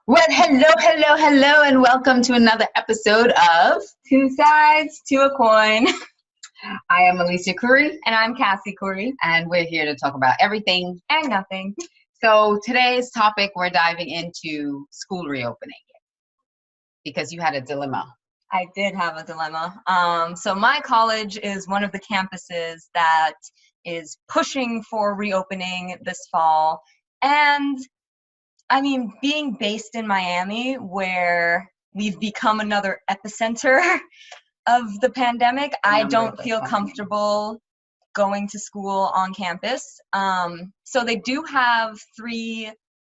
Well, hello, and welcome to another episode of Two sides to a coin. I am Alicia Curry, And I'm Cassie Corey. and we're here to talk about everything. And nothing. So today's topic, we're diving into school reopening because you had a dilemma. I did have a dilemma. So my college is one of the campuses that is pushing for reopening this fall. And I mean, being based in Miami, where we've become another epicenter of the pandemic, I don't feel comfortable going to school on campus. So they do have three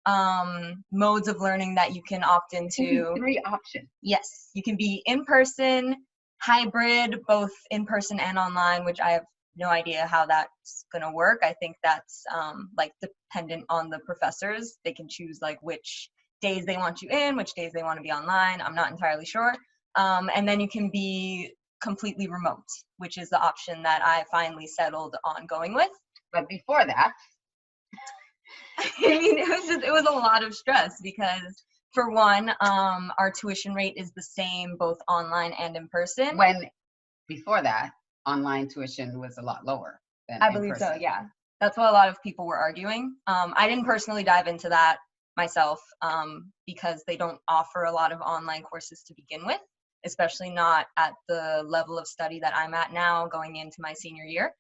modes of learning that you can opt into. Three options. Yes, you can be in person, hybrid, both in person and online, which I have no idea how that's going to work. I think that's like dependent on the professors. They can choose like which days they want you in, which days they want to be online. I'm not entirely sure. And then you can be completely remote, which is the option that I finally settled on going with. But before that, I mean, it was a lot of stress because, for one, our tuition rate is the same both online and in person. before that, online tuition was a lot lower than I believe so, yeah. That's what a lot of people were arguing. I didn't personally dive into that myself because they don't offer a lot of online courses to begin with, especially not at the level of study that I'm at now going into my senior year.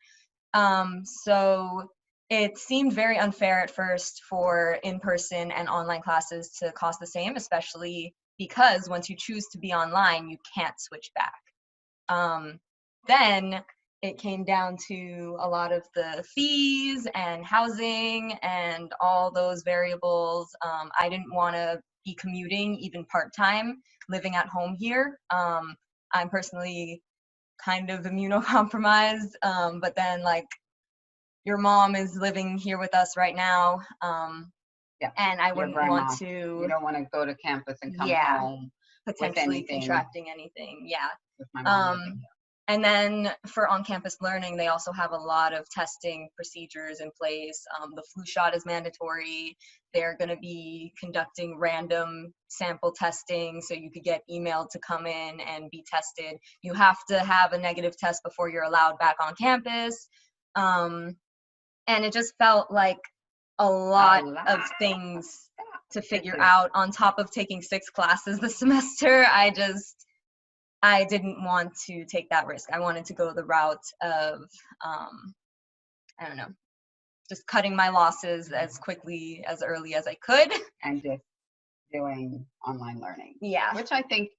So it seemed very unfair at first for in-person and online classes to cost the same, especially because once you choose to be online, you can't switch back. Then it came down to a lot of the fees and housing and all those variables. I didn't want to be commuting even part-time, living at home here. I'm personally kind of immunocompromised, but then like your mom is living here with us right now, Yeah, and I wouldn't want to. You don't want to go to campus and come Yeah, home potentially contracting anything. Yeah. with my mom living here. And then for on-campus learning, they also have a lot of testing procedures in place. The flu shot is mandatory. They're going to be conducting random sample testing, so you could get emailed to come in and be tested. You have to have a negative test before you're allowed back on campus. And it just felt like a lot of things to figure out on top of taking 6 classes this semester. I didn't want to take that risk. I wanted to go the route of, I don't know, just cutting my losses as early as I could. And just doing online learning. Yeah. Which I think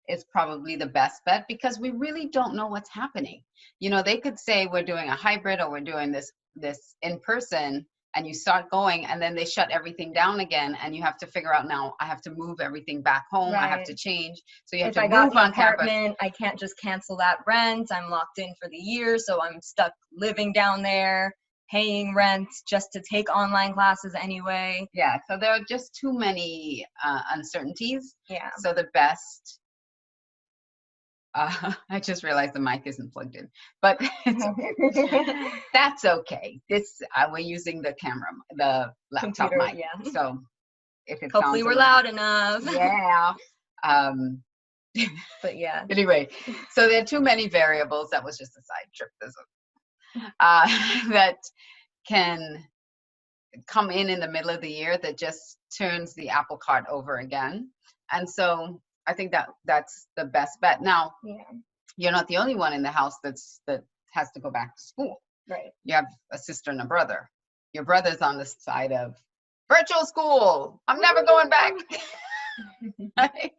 is probably the best bet because we really don't know what's happening. You know, they could say we're doing a hybrid or we're doing this in person, and you start going and then they shut everything down again and you have to figure out, now I have to move everything back home. Right. I have to change. So you have to move on campus. I can't just cancel that rent. I'm locked in for the year, so I'm stuck living down there, paying rent just to take online classes anyway. Yeah, so there are just too many uncertainties. Yeah. So the best, I just realized the mic isn't plugged in, but that's okay. We're using the camera, the laptop mic. Yeah. So if it hopefully we're loud enough. Yeah. But yeah. Anyway, so there are too many variables. That was just a side trip. That can come in the middle of the year that just turns the apple cart over again. And so I think that's the best bet. Now, yeah. You're not the only one in the house that has to go back to school. Right. You have a sister and a brother. Your brother's on the side of virtual school. I'm never going back. Right?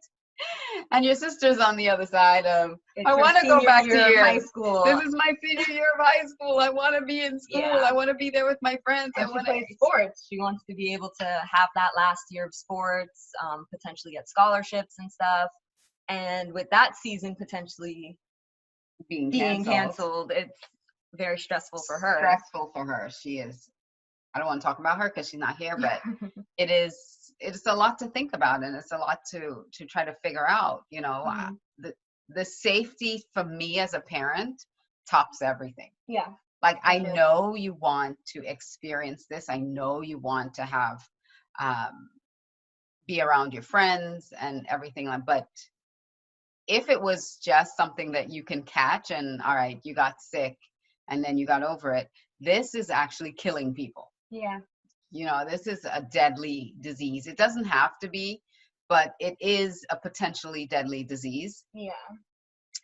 And your sister's on the other side of, I want to go back to high school. This is my senior year of high school. I want to be in school. Yeah. I want to be there with my friends. I want to play sports. She wants to be able to have that last year of sports, potentially get scholarships and stuff. And with that season potentially being canceled, it's very stressful for her. Stressful for her. She is. I don't want to talk about her because she's not here, but it's a lot to think about, and it's a lot to try to figure out. You know, the safety for me as a parent tops everything. Yeah. Like, I know you want to experience this. I know you want to have be around your friends and everything like. But if it was just something that you can catch and all right, you got sick and then you got over it, this is actually killing people. Yeah. You know, this is a deadly disease. It doesn't have to be, but it is a potentially deadly disease. Yeah.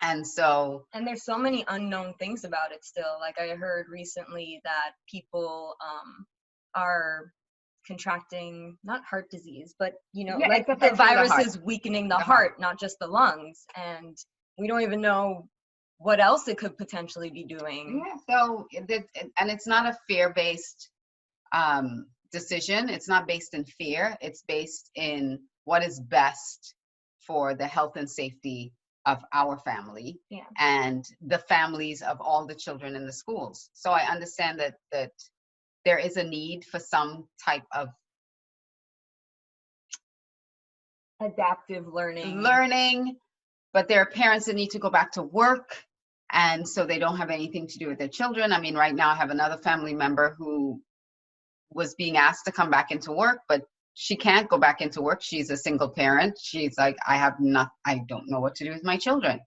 And so, And there's so many unknown things about it still. Like I heard recently that people are contracting not heart disease, but yeah, like it's the affecting the virus heart. is weakening the The heart. heart, not just the lungs. And we don't even know what else it could potentially be doing. Yeah, so, and it's not a fear-based decision. It's not based in fear. It's based in what is best for the health and safety of our family Yeah. and the families of all the children in the schools. So I understand that there is a need for some type of Adaptive learning. but there are parents that need to go back to work, and so they don't have anything to do with their children. I mean, right now I have another family member who was being asked to come back into work, but she can't go back into work. She's a single parent. She's like, I don't know what to do with my children.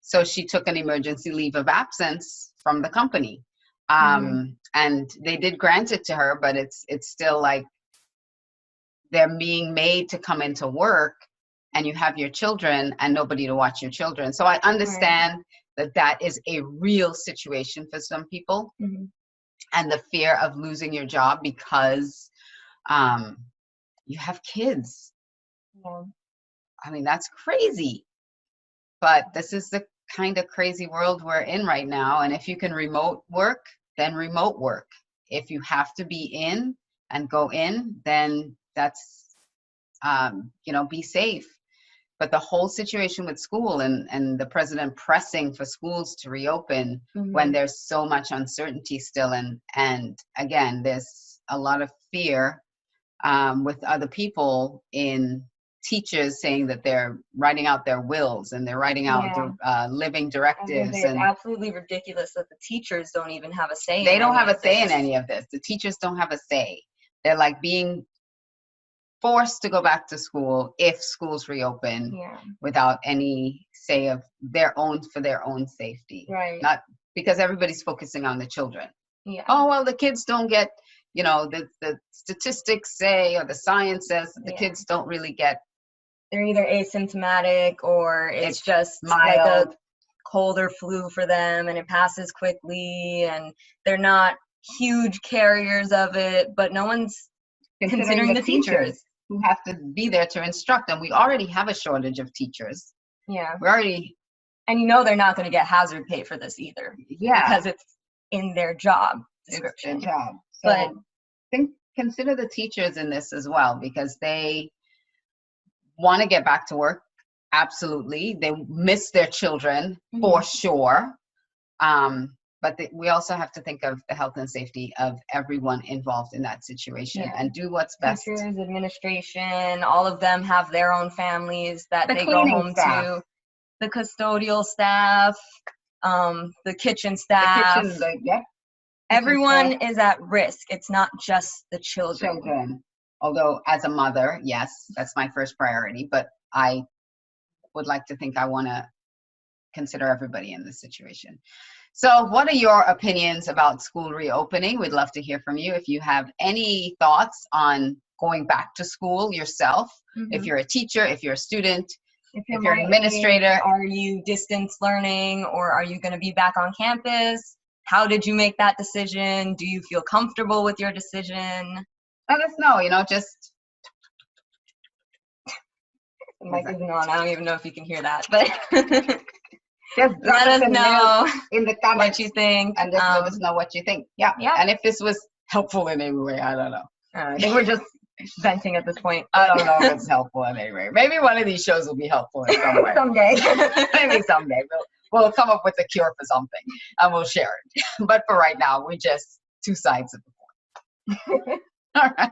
So she took an emergency leave of absence from the company. And they did grant it to her, but it's still like they're being made to come into work and you have your children and nobody to watch your children. So I understand that is a real situation for some people. And the fear of losing your job because you have kids. Yeah. I mean, that's crazy. But this is the kind of crazy world we're in right now. And if you can remote work, then remote work. If you have to be in and go in, then that's, be safe. But the whole situation with school and the president pressing for schools to reopen when there's so much uncertainty still. And again, there's a lot of fear with other people in teachers saying that they're writing out their wills and they're writing out living directives. It's absolutely ridiculous that the teachers don't even have a say. They don't have a say in any of this. The teachers don't have a say. They're like being forced to go back to school if schools reopen without any say of their own for their own safety. Right. Not because everybody's focusing on the children. Yeah. Oh, well, the kids don't get, the statistics say or the science says that the kids don't really get. They're either asymptomatic or it's just mild. Like a cold or flu for them and it passes quickly and they're not huge carriers of it, but no one's considering the teachers who have to be there to instruct, and we already have a shortage of teachers. Yeah. And they're not going to get hazard pay for this either. Yeah. Because it's in their job description. It's their job. So consider the teachers in this as well, because they want to get back to work. Absolutely. They miss their children for sure. But we also have to think of the health and safety of everyone involved in that situation and do what's best. Teachers, administration, all of them have their own families that they go home to. The custodial staff, the kitchen staff. Everyone is at risk. It's not just the children. Although as a mother, yes, that's my first priority. But I would like to think I want to consider everybody in this situation. So what are your opinions about school reopening? We'd love to hear from you. If you have any thoughts on going back to school yourself, if you're a teacher, if you're a student, if you're an administrator. Are you distance learning or are you going to be back on campus? How did you make that decision? Do you feel comfortable with your decision? Let us know, just. The mic isn't on. I don't even know if you can hear that, but. Just let us know in the comments what you think. And just let us know what you think. Yeah. And if this was helpful in any way, I don't know. I think we're just venting at this point. I don't know if it's helpful in any way. Maybe one of these shows will be helpful in some way. Someday. Maybe someday. We'll come up with a cure for something and we'll share it. But for right now, we're just two sides of the coin. All right.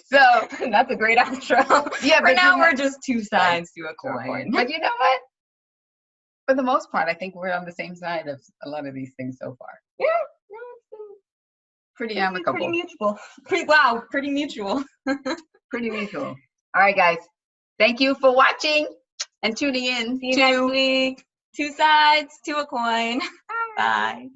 So that's a great outro. Yeah, but now we're just two sides to a coin. But you know what? For the most part, I think we're on the same side of a lot of these things so far. Yeah, no, it's been pretty amicable. Pretty mutual. Pretty mutual. Pretty mutual. All right, guys. Thank you for watching and tuning in. See you next week. Two sides to a coin. Bye.